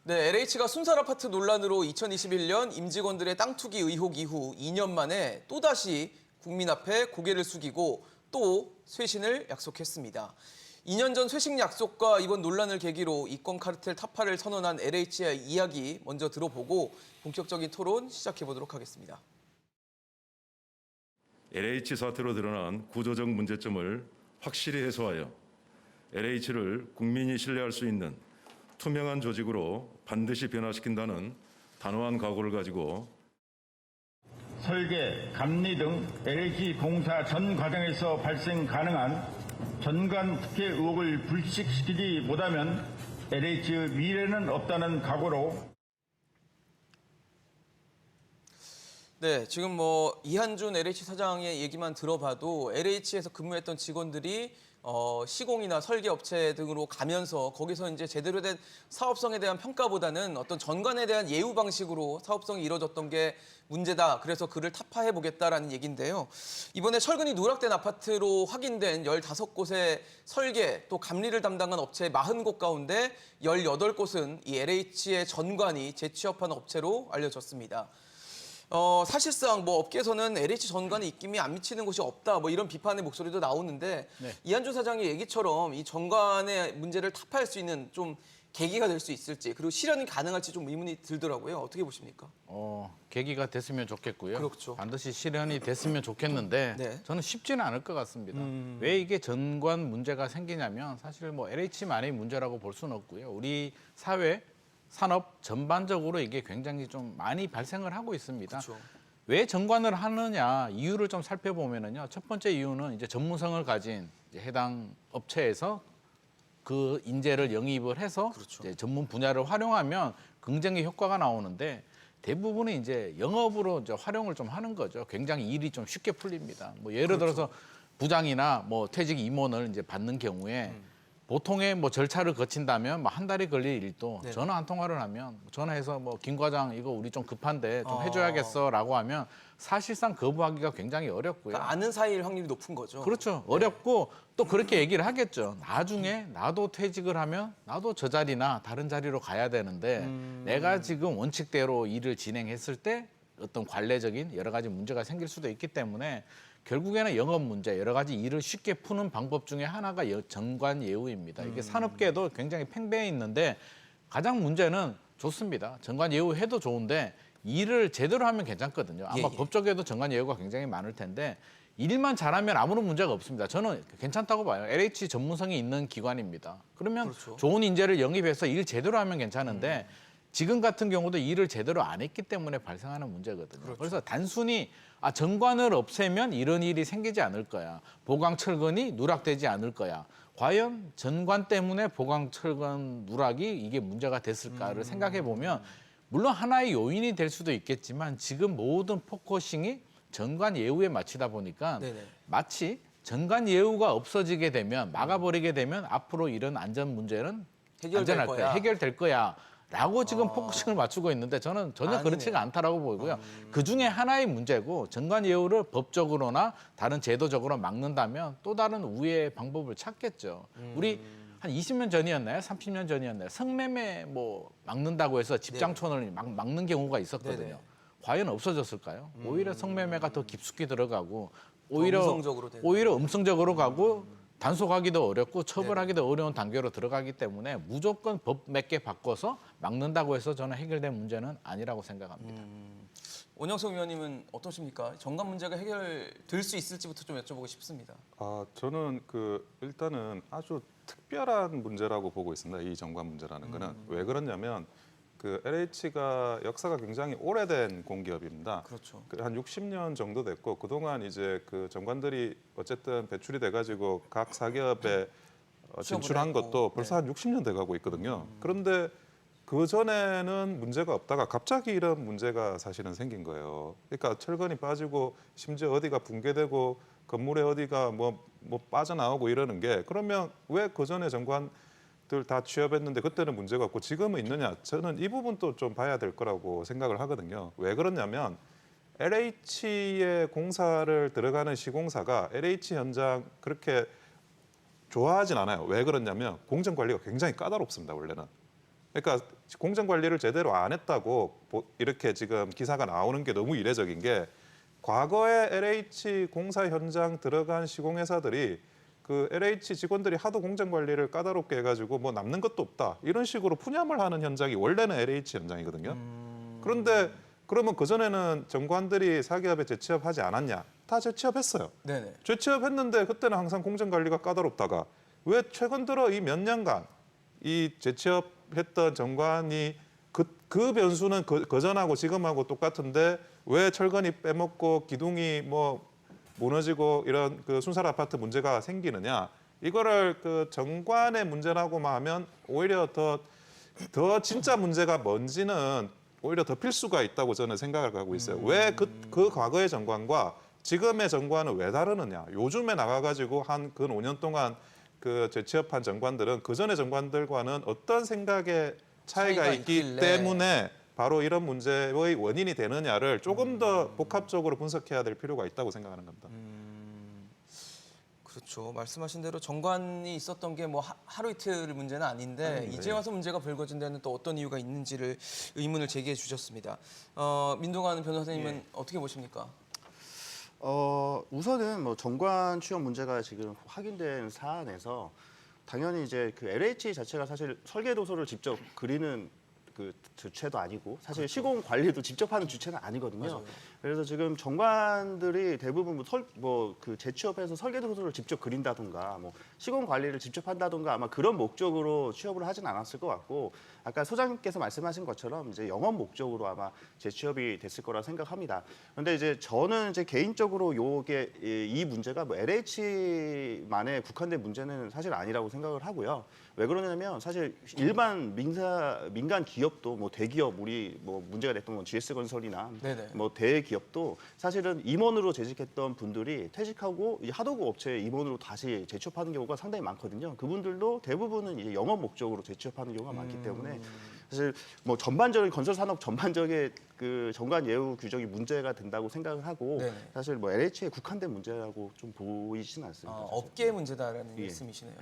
네, LH가 순살 아파트 논란으로 2021년 임직원들의 땅 투기 의혹 이후 2년 만에 또다시 국민 앞에 고개를 숙이고 또 쇄신을 약속했습니다. 2년 전 쇄신 약속과 이번 논란을 계기로 이권 카르텔 타파를 선언한 LH의 이야기 먼저 들어보고 본격적인 토론 시작해보도록 하겠습니다. LH 사태로 드러난 구조적 문제점을 확실히 해소하여 LH를 국민이 신뢰할 수 있는 투명한 조직으로 반드시 변화시킨다는 단호한 각오를 가지고 설계, 감리 등 LH 공사 전 과정에서 발생 가능한 전관 특혜 의혹을 불식시키지 못하면 LH의 미래는 없다는 각오로. 네, 지금 이한준 LH 사장의 얘기만 들어봐도 LH에서 근무했던 직원들이 시공이나 설계업체 등으로 가면서 거기서 이제 제대로 된 사업성에 대한 평가보다는 어떤 전관에 대한 예우 방식으로 사업성이 이루어졌던 게 문제다. 그래서 그를 타파해보겠다라는 얘기인데요. 이번에 철근이 누락된 아파트로 확인된 15곳의 설계 또 감리를 담당한 업체 40곳 가운데 18곳은 이 LH의 전관이 재취업한 업체로 알려졌습니다. 사실상 업계에서는 LH 전관에 입김이 안 미치는 곳이 없다 이런 비판의 목소리도 나오는데 네. 이한준 사장의 얘기처럼 이 전관의 문제를 타파할 수 있는 좀 계기가 될 수 있을지 그리고 실현이 가능할지 좀 의문이 들더라고요. 어떻게 보십니까? 계기가 됐으면 좋겠고요. 그렇죠. 반드시 실현이 됐으면 좋겠는데 네. 저는 쉽지는 않을 것 같습니다. 왜 이게 전관 문제가 생기냐면 사실 LH만의 문제라고 볼 수는 없고요. 우리 사회 산업 전반적으로 이게 굉장히 좀 많이 발생을 하고 있습니다. 그렇죠. 왜 전관을 하느냐 이유를 좀 살펴보면은요. 첫 번째 이유는 이제 전문성을 가진 이제 해당 업체에서 그 인재를 영입을 해서 그렇죠. 이제 전문 분야를 활용하면 긍정의 효과가 나오는데 대부분은 이제 영업으로 이제 활용을 좀 하는 거죠. 굉장히 일이 좀 쉽게 풀립니다. 예를 들어서 부장이나 퇴직 임원을 이제 받는 경우에 보통의 절차를 거친다면 한 달이 걸릴 일도 네. 전화 한 통화를 하면 전화해서 김 과장 이거 우리 좀 급한데 좀 해줘야겠어라고 하면 사실상 거부하기가 굉장히 어렵고요. 그러니까 아는 사이일 확률이 높은 거죠. 그렇죠. 어렵고 또 그렇게 얘기를 하겠죠. 나중에 나도 퇴직을 하면 나도 저 자리나 다른 자리로 가야 되는데 내가 지금 원칙대로 일을 진행했을 때 어떤 관례적인 여러 가지 문제가 생길 수도 있기 때문에 결국에는 영업 문제, 여러 가지 일을 쉽게 푸는 방법 중에 하나가 전관 예우입니다. 이게 산업계도 굉장히 팽배해 있는데 가장 문제는 좋습니다. 전관 예우해도 좋은데 일을 제대로 하면 괜찮거든요. 아마 예. 법적에도 전관 예우가 굉장히 많을 텐데 일만 잘하면 아무런 문제가 없습니다. 저는 괜찮다고 봐요. LH 전문성이 있는 기관입니다. 그러면 그렇죠. 좋은 인재를 영입해서 일 제대로 하면 괜찮은데 지금 같은 경우도 일을 제대로 안 했기 때문에 발생하는 문제거든요. 그렇죠. 그래서 단순히 전관을 없애면 이런 일이 생기지 않을 거야. 보강철근이 누락되지 않을 거야. 과연 전관 때문에 보강철근 누락이 이게 문제가 됐을까를 생각해 보면 물론 하나의 요인이 될 수도 있겠지만 지금 모든 포커싱이 전관 예우에 맞추다 보니까 네네. 마치 전관 예우가 없어지게 되면 막아버리게 되면 앞으로 이런 안전 문제는 해결될 거야. 해결될 거야. 라고 지금 포커싱을 맞추고 있는데 저는 전혀 아니네요. 그렇지가 않다라고 보이고요. 그중에 하나의 문제고 전관 예우를 법적으로나 다른 제도적으로 막는다면 또 다른 우회의 방법을 찾겠죠. 우리 한 20년 전이었나요? 30년 전이었나요? 성매매 막는다고 해서 집장촌을 막는 경우가 있었거든요. 네네. 과연 없어졌을까요? 오히려 성매매가 더 깊숙이 들어가고 오히려 음성적으로 되는. 오히려 음성적으로 가고 단속하기도 어렵고 처벌하기도 어려운 단계로 들어가기 때문에 무조건 법 몇 개 바꿔서 막는다고 해서 저는 해결된 문제는 아니라고 생각합니다. 원영석 위원님은 어떠십니까? 전관 문제가 해결될 수 있을지부터 좀 여쭤보고 싶습니다. 저는 일단은 아주 특별한 문제라고 보고 있습니다. 이 전관 문제라는 거는 왜 그러냐면 LH가 역사가 굉장히 오래된 공기업입니다. 그렇죠. 한 60년 정도 됐고 그동안 이제 전관들이 어쨌든 배출이 돼가지고 각 사기업에 진출한 했고. 것도 벌써 한 60년 돼가고 있거든요. 그런데 그 전에는 문제가 없다가 갑자기 이런 문제가 사실은 생긴 거예요. 그러니까 철근이 빠지고 심지어 어디가 붕괴되고 건물에 어디가 빠져나오고 이러는 게 그러면 왜 그 전에 전관들 다 취업했는데 그때는 문제가 없고 지금은 있느냐? 저는 이 부분도 좀 봐야 될 거라고 생각을 하거든요. 왜 그러냐면 LH의 공사를 들어가는 시공사가 LH 현장 그렇게 좋아하진 않아요. 왜 그러냐면 공정 관리가 굉장히 까다롭습니다. 원래는. 그러니까 공정 관리를 제대로 안 했다고 이렇게 지금 기사가 나오는 게 너무 이례적인 게 과거에 LH 공사 현장 들어간 시공회사들이 그 LH 직원들이 하도 공정 관리를 까다롭게 해가지고 뭐 남는 것도 없다 이런 식으로 푸념을 하는 현장이 원래는 LH 현장이거든요. 그런데 그러면 그 전에는 정관들이 사기업에 재취업하지 않았냐? 다 재취업했어요. 네네. 재취업했는데 그때는 항상 공정 관리가 까다롭다가 왜 최근 들어 이 몇 년간 이 재취업했던 정관이 그 변수는 그전하고 지금하고 똑같은데 왜 철근이 빼먹고 기둥이 뭐 무너지고 이런 그 순살 아파트 문제가 생기느냐? 이거를 그 정관의 문제라고만 하면 오히려 더 진짜 문제가 뭔지는 오히려 덮일 수가 있다고 저는 생각을 하고 있어요. 왜 그 과거의 정관과 지금의 정관은 왜 다르느냐? 요즘에 나가가지고 한 근 5년 동안 그 재취업한 정관들은 그 전의 정관들과는 어떤 생각의 차이가 있기 있길래. 때문에 바로 이런 문제의 원인이 되느냐를 조금 더 복합적으로 분석해야 될 필요가 있다고 생각하는 겁니다. 그렇죠. 말씀하신 대로 정관이 있었던 게 뭐 하루 이틀 문제는 아닌데 이제 와서 문제가 불거진 데는 또 어떤 이유가 있는지를 의문을 제기해 주셨습니다. 민동환 변호사님은 어떻게 보십니까? 우선은 뭐 정관 취업 문제가 지금 확인된 사안에서 당연히 이제 그 LH 자체가 사실 설계 도서를 직접 그리는 그 주체도 아니고 사실 시공 관리도 직접 하는 주체는 아니거든요. 맞아요. 그래서 지금 정관들이 대부분 그 재취업해서 설계 도서를 직접 그린다든가 뭐 시공 관리를 직접 한다든가 아마 그런 목적으로 취업을 하진 않았을 것 같고 아까 소장님께서 말씀하신 것처럼 이제 영업 목적으로 아마 재취업이 됐을 거라 생각합니다. 그런데 이제 저는 이제 개인적으로 요게 이 문제가 뭐 LH만에 국한된 문제는 사실 아니라고 생각을 하고요. 왜 그러냐면 사실 일반 민간 기업도 뭐 대기업 우리 뭐 문제가 됐던 건 GS건설이나 네네. 뭐 대기업도 사실은 임원으로 재직했던 분들이 퇴직하고 이 하도급 업체에 임원으로 다시 재취업하는 경우가 상당히 많거든요. 그분들도 대부분은 이제 영업 목적으로 재취업하는 경우가 많기 때문에 사실 뭐 전반적인 건설 산업 전반적인 그 정관 예우 규정이 문제가 된다고 생각을 하고 네네. 사실 뭐 LH에 국한된 문제라고 좀 보이지는 않습니다. 사실. 업계 문제다라는 예. 말씀이시네요.